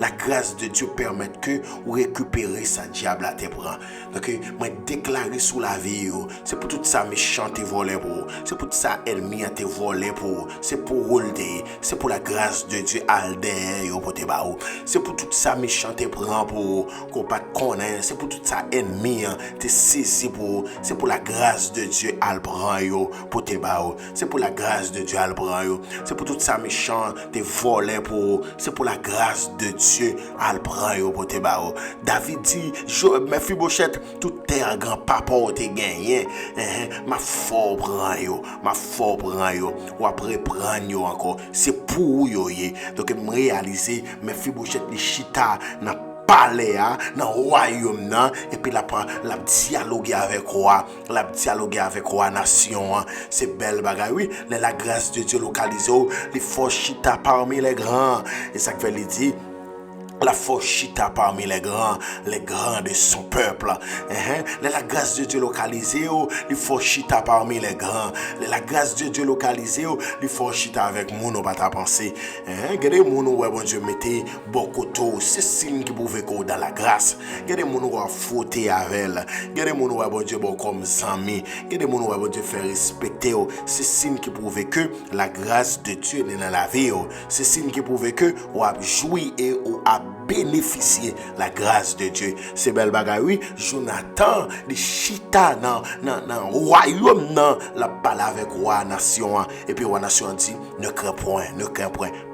La grâce de Dieu permet que vous récupérez sa diable à te prendre. Donc, moi déclarer sous la vie, c'est pour tout ça méchant te voler pour, c'est pour tout ça ennemi à te voler pour, c'est pour rouler, c'est pour la grâce de Dieu alder pour te barou, c'est pour tout ça méchant te prend pour qu'on pas connaît, c'est pour tout ça ennemi te saisi pour, c'est pour la grâce de Dieu al prend pour te barou, c'est pour la grâce de Dieu al prend c'est pour tout ça méchant te voler pour, c'est pour la grâce de Dieu al prend pour te barou. David dit, Mephibosheth, tout terre grand papa te gagné, ma fort prend ou après prendre yo encore, c'est pour yo donc me réaliser Mephibosheth li chita na parler dans royaume nan et puis la dialoguer avec roi, la dialoguer avec roi nation, c'est belle bagaille oui, la grâce de Dieu localisée, les forts chita parmi les grands et ça que veut dire la force chita parmi les grands de son peuple. La grâce de Dieu localisée, les forces chita parmi les grands. La grâce de Dieu localisée, les forces chita avec moun, on va ta penser. Gade moun ouais bon Dieu mettez beaucoup tôt, c'est signe qui pouvait go dans la grâce. Gade moun ouais fauter avec elle. Gade moun ouais bon Dieu bon comme zami. Gade moun ouais bon Dieu faire respecter, c'est signe qui pouvait que la grâce de Dieu est dans la vie. C'est signe qui pouvait que ou a jouir et ou a bénéficier la grâce de Dieu. C'est belle bagaille oui, Jonathan les chita dans royaume nan la parle avec roi nation et puis roi nation dit ne crains point.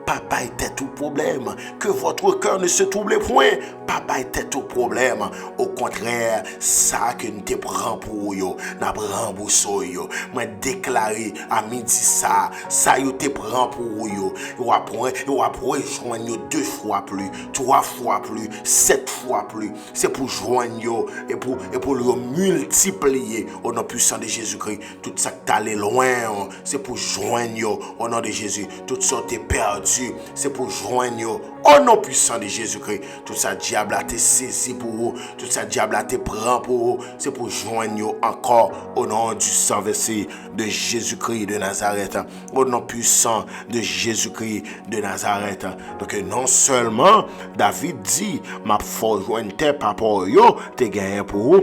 Papa était tout problème, que votre cœur ne se trouble point. Papa était tout problème. Au contraire, ça que nous te prend pour yo, n'a prend pour yo. Moi déclaré à midi ça yo te prend pour yo. Ou après joindre 2 fois plus, 3 fois plus, 7 fois plus. C'est pour joindre yo et pour le multiplier au nom puissant de Jésus-Christ. Tout ça que t'allais loin, c'est pour joindre yo au nom de Jésus. Tout ça t'es perdu. Dieu, c'est pour joindre au nom puissant de Jésus-Christ. Tout ça diable a été saisi pour vous, tout ça diable a été prend pour vous, c'est pour joindre encore au nom du sang versé de Jésus-Christ de Nazareth, au nom puissant de Jésus-Christ de Nazareth. Donc non seulement David dit, ma foi joindre tes papa yo, te gagné pour vous,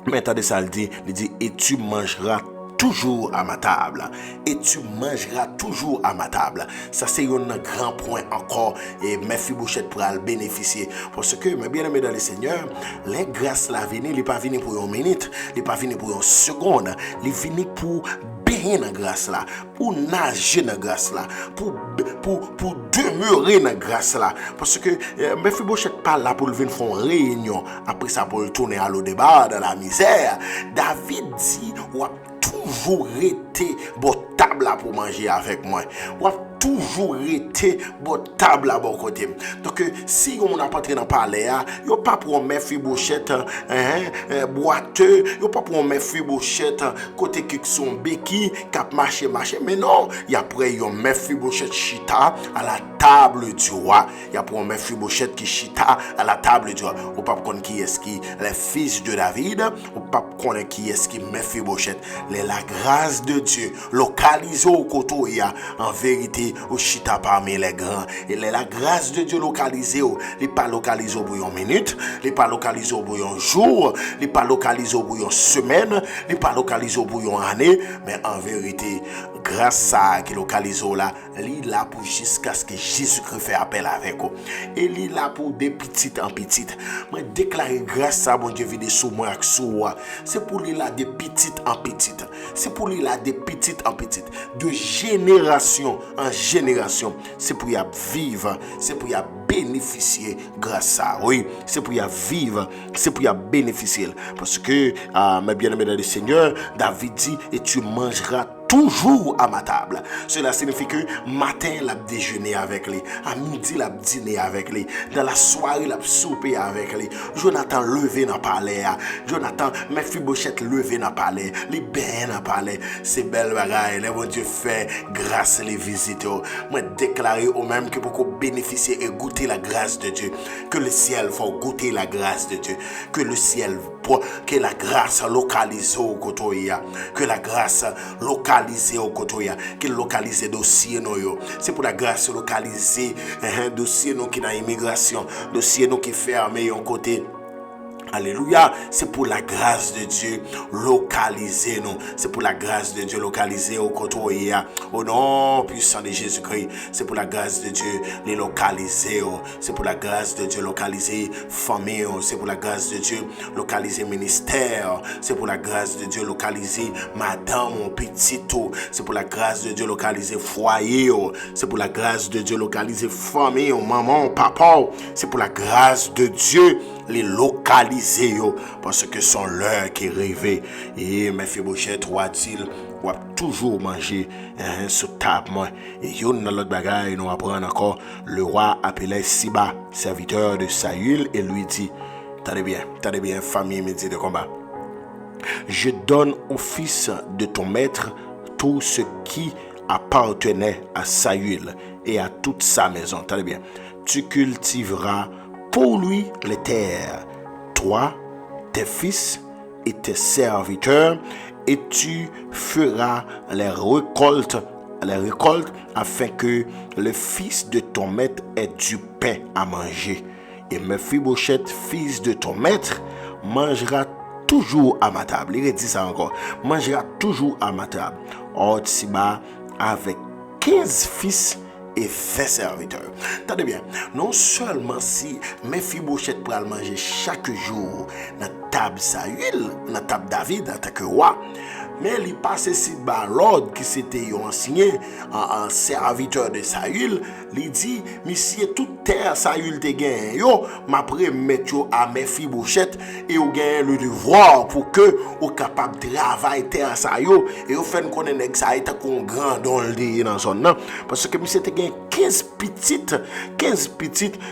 mais attendez ça, il dit, et tu mangeras toujours à ma table. Et tu mangeras toujours à ma table. Ça, c'est un grand point encore. Et Mephibosheth pourra le bénéficier. Parce que, mes bien-aimés dans le Seigneur, les grâces là, il n'est pas venu pour une minute, il n'est pas venu pour une seconde, il est venu pour baigner dans la grâce là, pour nager dans la grâce là, pour demeurer dans la grâce là. Parce que Mephibosheth pas là pour venir faire une réunion, après ça pour le tourner à l'eau débat dans la misère. David dit, toujours été bon table là pour manger avec moi. Ou a toujours été bon table là bon côté. Donc si on n'a pas entré dans palais, yo pas pour Mephibosheth boiteux, yo pas pour Mephibosheth côté qui sont béquille cap marcher, mais non, il y a après yo Mephibosheth chita à la table du roi. Il y a pour Mephibosheth qui chita à la table du roi. Ou pas connaître qui est qui les fils de David, ou pas connaître qui est qui Mephibosheth. La grâce de Dieu localisée au côté, en vérité, au chita parmi les grands. Et la grâce de Dieu localisée, il n'est pas localisé pour une minute, il n'est pas localisé pour un jour, il n'est pas localisé pour une semaine, il n'est pas localisé pour une année, mais en vérité, grâce à qui localise là, il est là pour jusqu'à ce que Jésus-Christ fait appel avec vous. Et il est là pour des petites en petites. Moi, déclarer grâce à mon Dieu vide sous moi et sous moi. C'est pour lui là des petites en petites. C'est pour lui là des petites en petites. De génération en génération. C'est pour y vivre. C'est pour y bénéficier grâce à. Oui, c'est pour y vivre. C'est pour y bénéficier. Parce que, mes bien-aimés dans le Seigneur, David dit, et tu mangeras toujours à ma table. Cela signifie que matin, il a déjeuné avec lui. À midi, il a dîné avec lui. Dans la soirée, il a soupé avec lui. Jonathan levé dans le palais. Jonathan, Mephibosheth levé dans le palais. Les bains dans le palais. C'est belle bagaille. Les bon Dieu fait grâce les visiteurs. Moi, déclarer au même que pour bénéficier et goûter la grâce de Dieu. Que le ciel faut goûter la grâce de Dieu. Que le ciel, que la grâce localise au côté. Que la grâce localisée au côté, qui localise dossier nous. C'est pour la grâce localisée, dossier nous qui dans immigration, dossier nous qui fermé en côté. Alléluia, c'est pour la grâce de Dieu localisée nous. C'est pour la grâce de Dieu localisée au côté. Au nom puissant de Jésus-Christ, c'est pour la grâce de Dieu les localiser. C'est pour la grâce de Dieu localiser famille. C'est pour la grâce de Dieu localiser ministère. C'est pour la grâce de Dieu localiser madame mon petit tout. C'est pour la grâce de Dieu localiser foyer. C'est pour la grâce de Dieu localiser famille, maman, papa. C'est pour la grâce de Dieu les localiser parce que son l'heure qui rêvait. Et Mephibosheth dit on va toujours manger sur table moi. Et yon dans l'autre bagaille nous apprend encore le roi appelait Siba, serviteur de Saül, et lui dit tenez bien famille midi de combat, je donne au fils de ton maître tout ce qui appartenait à Saül et à toute sa maison. Tenez bien, tu cultiveras pour lui les terres, toi, tes fils et tes serviteurs, et tu feras les récoltes afin que le fils de ton maître ait du pain à manger. Et Mephibosheth, fils de ton maître, mangera toujours à ma table. Il dit ça encore, mangera toujours à ma table. Or Siba avec 15 fils et 20 serviteurs. Tenez bien, non seulement si Mephibosheth pourra manger chaque jour dans la table Saül, dans la table David en tant que roi, mais il passe ici par l'ordre qui s'était enseigné en serviteur de Saül. Il dit, monsieur, toute terre Saül te gagne, yo, m'après mettre à Mephibosheth et ou gagne le devoir pour que ou capable de travailler terre Saül et ou fait connaître que ça été qu'on grand dans le dans son nom parce que monsieur te gagne 15 petites,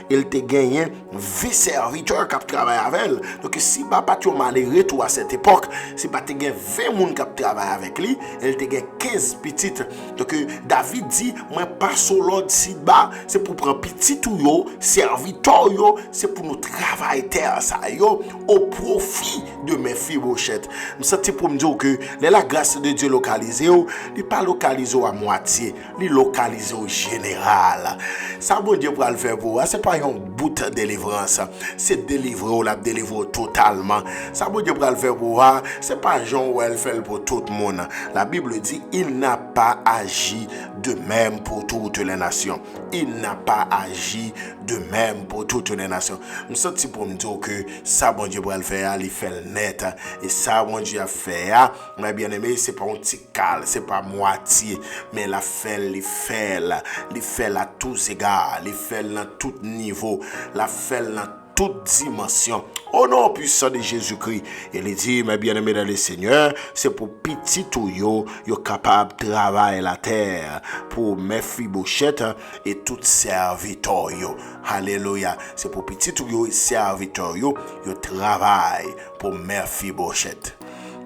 il te gagné 20 serviteurs qui travaillent avec elle. Donc si papa tu malheureux tout à cette époque, si pas te gagné 20 moun qui travaillent avec lui, il te gagné 15 petites. Donc David dit moi pas solo si bas, c'est pour prendre petit tout yo, serviteur yo, c'est pour nous travailler terre ça yo au profit de Mephibosheth. Me senti pour me dire que la grâce de Dieu localisée, il pas localisé à moitié, il localisé au général. Ça bon Dieu pour le faire pour, c'est pas un bout de délivrance, c'est délivrer ou la délivrer totalement. Ça bon Dieu pour le faire pour, c'est pas Jean où elle fait pour tout le monde. La Bible dit il n'a pas agi de même pour toutes les nations. Il n'a pas agi de même pour toutes les nations. Je sens pour me dire que ça bon Dieu pour le faire, il fait le net. Et ça bon Dieu a fait, mais bien aimé, c'est pas un petit cal, c'est pas moitié, mais la fait, il fait à tous égards, il fait à tout niveau, la fait à toute dimension. Au nom puissant de Jésus-Christ, il dit, mes bien-aimés dans le Seigneur, c'est pour petit tout yo capable de travailler la terre, pour Mephibosheth et tout serviteur yo. Alléluia. C'est pour petit tout yo serviteur yo travaille pour Mephibosheth.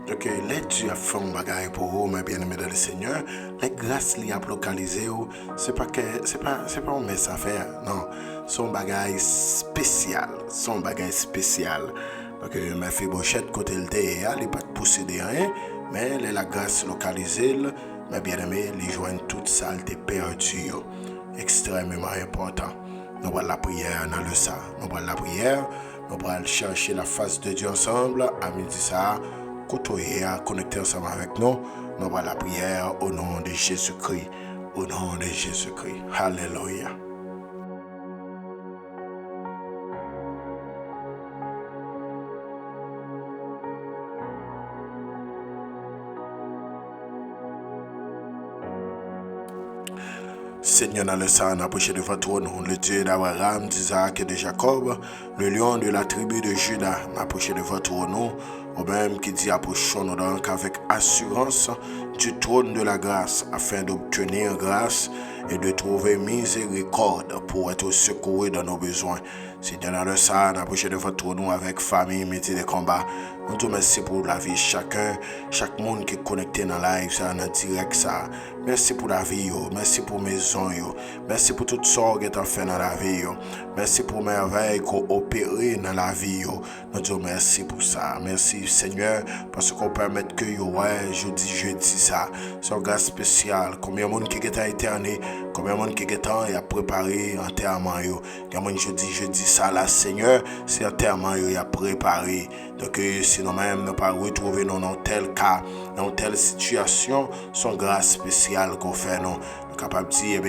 Donc, les Dieu a fait un bagage pour vous, mes bien-aimés dans le Seigneur. Les grâces li a localisé, c'est pas un mess à faire, non. C'est un bagage spécial. Donc, Mephibosheth, côté le thé, il n'est pas possédé rien, mais la grâce localisée, mes bien-aimés, les joignent toute saleté perdue. Extrêmement important. Nous allons la prière dans le ça. Nous allons la prière, nous allons chercher la face de Dieu ensemble à midi ça. Côtoyer, connecter ensemble avec nous. Nous allons la prière au nom de Jésus-Christ. Au nom de Jésus-Christ. Alléluia. Seigneur, dans le sang, approché devant toi, nom, le Dieu d'Abraham, d'Isaac et de Jacob, le lion de la tribu de Juda, approché devant toi, nom, au même qui dit approchons-nous donc avec assurance du trône de la grâce, afin d'obtenir grâce et de trouver miséricorde pour être secouru dans nos besoins. Seigneur, dans le sang, approché devant toi, nous avec famille, métier de combat. Nous te remercions pour la vie chacun, chaque monde qui est connecté dans la live, ça, dans direct ça. Merci pour la vie, yo. Merci pour maison, yo. Merci pour toute sorte que tu as fait dans la vie, yo. Merci pour merveille qu'on opéré dans la vie, yo. Nous disons merci pour ça. Merci Seigneur, parce qu'on permet que yo, ouais, jeudi ça. C'est une grâce spéciale. Combien de monde qui est éterné, combien de monde qui est a préparé enterrement, yo. Combien de jeudi ça, là, Seigneur, c'est enterrement, yo, il a préparé. Donc, si nous-mêmes ne pas retrouver dans tel cas, dans telle situation, son grâce spéciale qu'on fait, nous capable de dire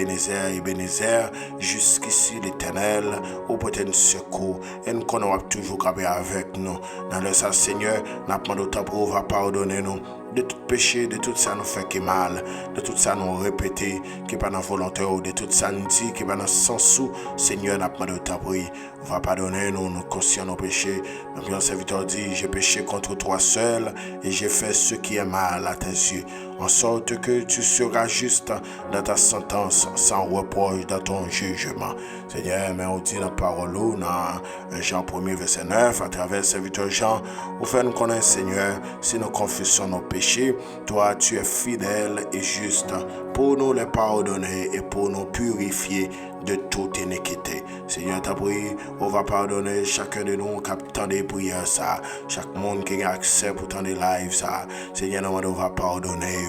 Ebenezer, jusqu'ici l'Éternel, au peut de secours, et nous connaissons toujours avec nous. Dans le Seigneur, nous demandons ta pour va pardonner nous de tout péché, de tout ça nous fait qui mal, de tout ça nous répéter, qui pas dans volonté, de tout ça nous dit, qui pas dans sens sous, Seigneur, nous demandons ta prière. Va pardonner nous conscients nos péchés. Notre serviteur dit, j'ai péché contre toi seul et j'ai fait ce qui est mal à tes yeux, en sorte que tu seras juste dans ta sentence, sans reproche dans ton jugement. Seigneur, mais on dit dans la parole, dans Jean 1er, verset 9, à travers le serviteur Jean, au fait nous connaissons, Seigneur, si nous confessons nos péchés, toi tu es fidèle et juste pour nous les pardonner et pour nous purifier de toute iniquité. Seigneur, ta prière, on va pardonner chacun de nous qui a tant de prières ça, chaque monde qui a accès pour tant de lives ça. Seigneur, on va pardonner,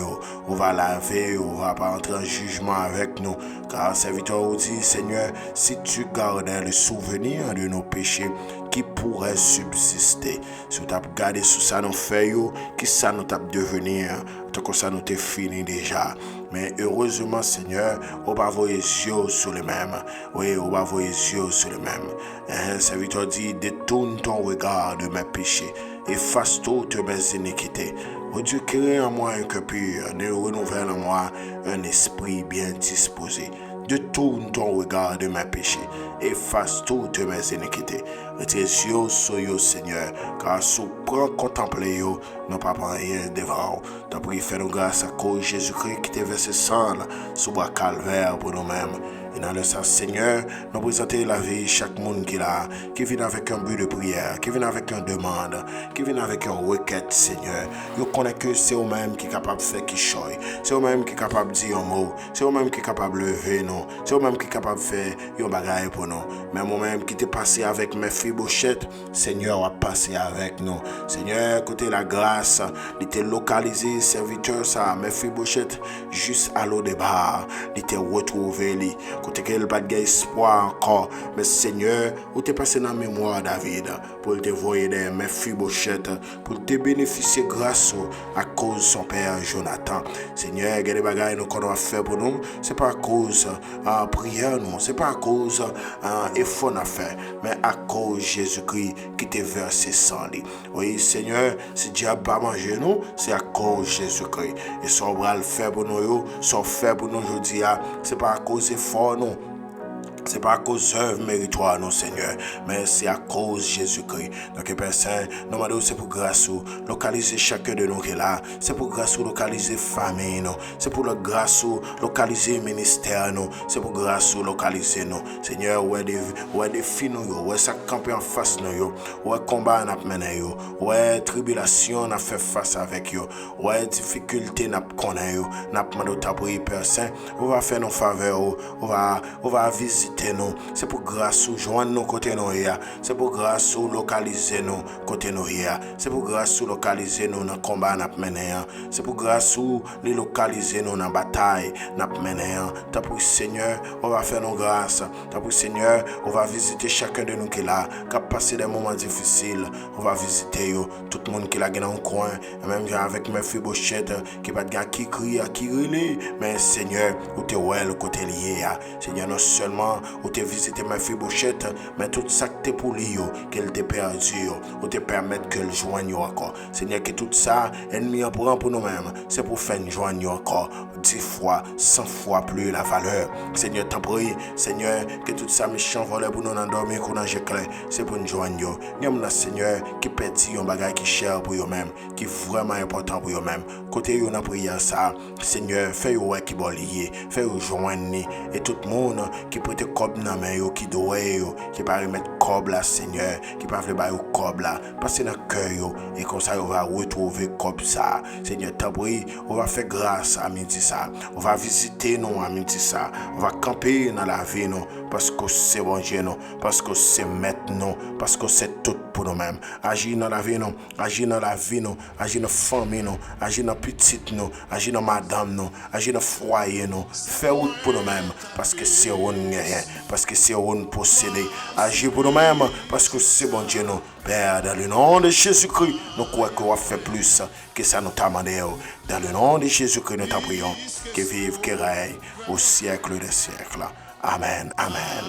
on va laver, on va pas entrer en jugement avec nous, car serviteur vous dit, Seigneur, si tu gardais le souvenir de nos péchés, qui pourrait subsister. Si tu as gardé sous ça, nous faisons, qui ça nous t'a devenir, tant que ça nous t'est fini déjà. Mais heureusement, Seigneur, on va voir les yeux sur le même. Oui, on va voir les yeux sur le même. Un serviteur dit, détourne ton regard de mes péchés, efface toutes mes iniquités. Oh Dieu, crée en moi un cœur pur, ne renouvelle en moi un esprit bien disposé. Détourne ton regard de mes péchés, efface toutes mes iniquités. Tes yeux sur yo, Seigneur, car sous prend contempler yo, non pas rien devant. T'as pris faire nous grâce à cause de Jésus-Christ qui t'a versé sang sous bois calvaire pour nous-mêmes. Et dans le sens, Seigneur, nous présenter la vie chaque monde qui vient avec un but de prière, qui vient avec une demande, qui vient avec une requête, Seigneur. Vous connaissez que c'est vous-même qui est capable de faire qui choye, c'est vous-même qui est capable de dire un mot, c'est vous-même qui est capable de lever nous, c'est vous-même qui est capable de faire un bagage pour nous. Mais moi-même qui t'ai passé avec mes fibochettes, Seigneur, a passé avec nous. Seigneur, côté la grâce, il était localisé, serviteur, ça, mes fibochettes, juste à l'eau de bar, il était retrouvé, côté qu'elle pas d'espoir encore, mais Seigneur, où t'es passé dans la mémoire David, pour te voir des mes fibochettes, pour te bénéficier grâce à cause de son père Jonathan. Seigneur, il y a des bagages qu'on doit faire pour nous, c'est pas à cause de prière, non, c'est pas à cause d'effort à faire, mais à cause de Jésus-Christ qui t'a versé sang. Oui, Seigneur, si Dieu n'a pas mangé nous, c'est à cause de Jésus-Christ. Et son bras le fait pour nous, son fait pour nous aujourd'hui, c'est pas à cause d'effort, non. C'est pas à cause d'œuvre méritoire, non, Seigneur, mais c'est à cause de Jésus-Christ. Donc, Père Saint, nous demandons, c'est pour grâce ou localiser chacun de nous qui est là. C'est pour grâce ou localiser famille, non. C'est pour la grâce ou localiser ministère, non. C'est pour grâce ou localiser, non. Seigneur, où est des filles, où est ça camper en face, nous, où est combat, n'a mené, où est tribulation, n'a fait face avec, où est difficulté, n'a connaît, n'a demandé ta prière, Père Saint. On va faire nos faveurs, on va visiter. C'est pour grâce ou joindre nos côtés nous. C'est pour grâce ou localiser nos côtés nous. C'est pour grâce ou localiser nous dans le combat n'a mené. C'est pour grâce ou les localiser nous dans la bataille n'a mené. T'as pour Seigneur, on va faire nos grâces. T'as pour Seigneur, on va visiter chacun de nous qui est là, qui a passé des moments difficiles. On va visiter tout le monde qui est là dans le coin, même avec mes fibochettes qui pas de gars qui crie, qui rit, mais Seigneur, où t'es ouais le côté lié. Seigneur, non seulement ou te visiter ma fibochette, mais tout ça que t'es pour lui, qu'elle t'ait perdu, ou te permettre qu'elle joigne encore. Seigneur, que tout ça, ennemi en prend pour nous-mêmes, c'est pour faire joindre encore 10 fois, 100 fois plus la valeur. Seigneur, t'en prie, Seigneur, que tout ça méchant voleur pour nous endormir, qu'on a clair, c'est pour nous joindre. Nous avons Seigneur qui perdit un bagage qui cher pour eux-mêmes, qui est vraiment important pour eux-mêmes. Côté nous avons prié ça, Seigneur, fais-le qui va lier, fais-le joindre, et tout le monde qui peut te cob dans main yo qui doit yo qui pas remettre cob là Seigneur qui pas veut ba yo cob là passer dans cœur yo et comme ça on va retrouver cob ça Seigneur t'en prie on va faire grâce à midi ça on va visiter nous à midi ça on va camper dans la vie nous parce que c'est bon Dieu nous parce que c'est maître nous parce que c'est tout pour nous-mêmes agir dans la vie nous agir dans la vie nous agir dans famille nous agir dans petite nous agir dans madame nous agir dans foyer nous faire route pour nous-mêmes parce que c'est on rien parce que c'est on posséder agir pour nous-mêmes parce que c'est bon Dieu nous Père dans le nom de Jésus-Christ nous croyons qu'on va faire plus que ça nous t'a demandé dans le nom de Jésus-Christ nous t'en prions que vive que règne au siècle des siècles amen amen.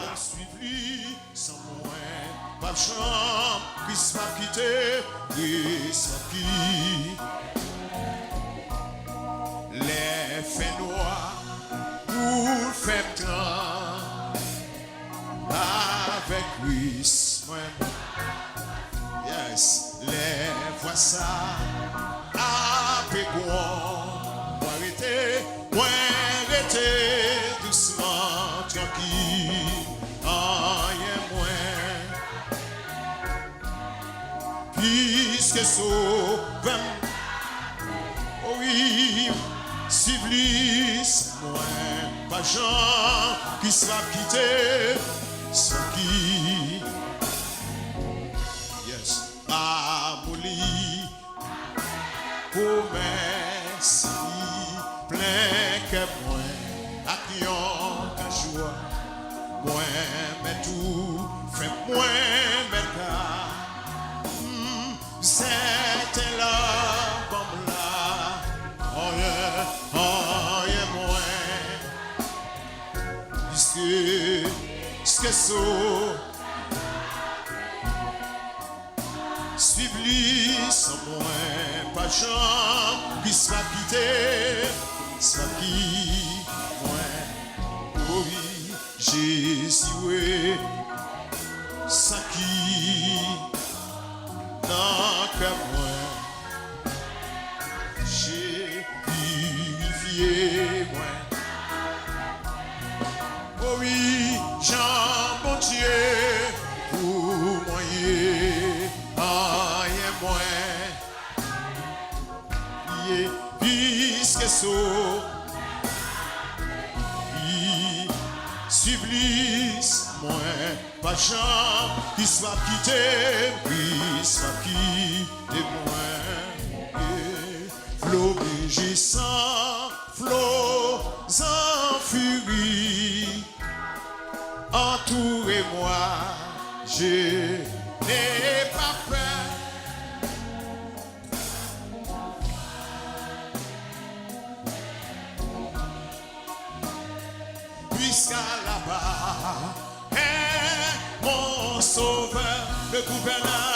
Pas de chambre, Christ m'a quitté, Christ m'a quitté. Les faits noirs, pour faire temps, avec Christ, yes, les voix ça, avec moi, arrêtez, doucement, tranquille, rien moins. Puisque sauvem, oui, civilis, moins, pas gens qui sera quitté, sans qui, yes, amoli, promesse, plein que moins, à qui on a joie, moins, mais tout, fait moins, mais car. C'était là, bon là, oh yeah, moi, puisque ça, suivez sans moi, pas gens qui soit quitté, soit qui, moi, oui, Jésus, ça qui dans que moi j'ai purifié moi. Oh oui, Jean bon Dieu pour moi rien moins puisque so supplice moins pas Jean qui soit quitté puis soit quitté moins flot rugissant flot en furie entourez-moi je n'ai pas peur. Puisqu'à là-bas est mon sauveur, le gouverneur.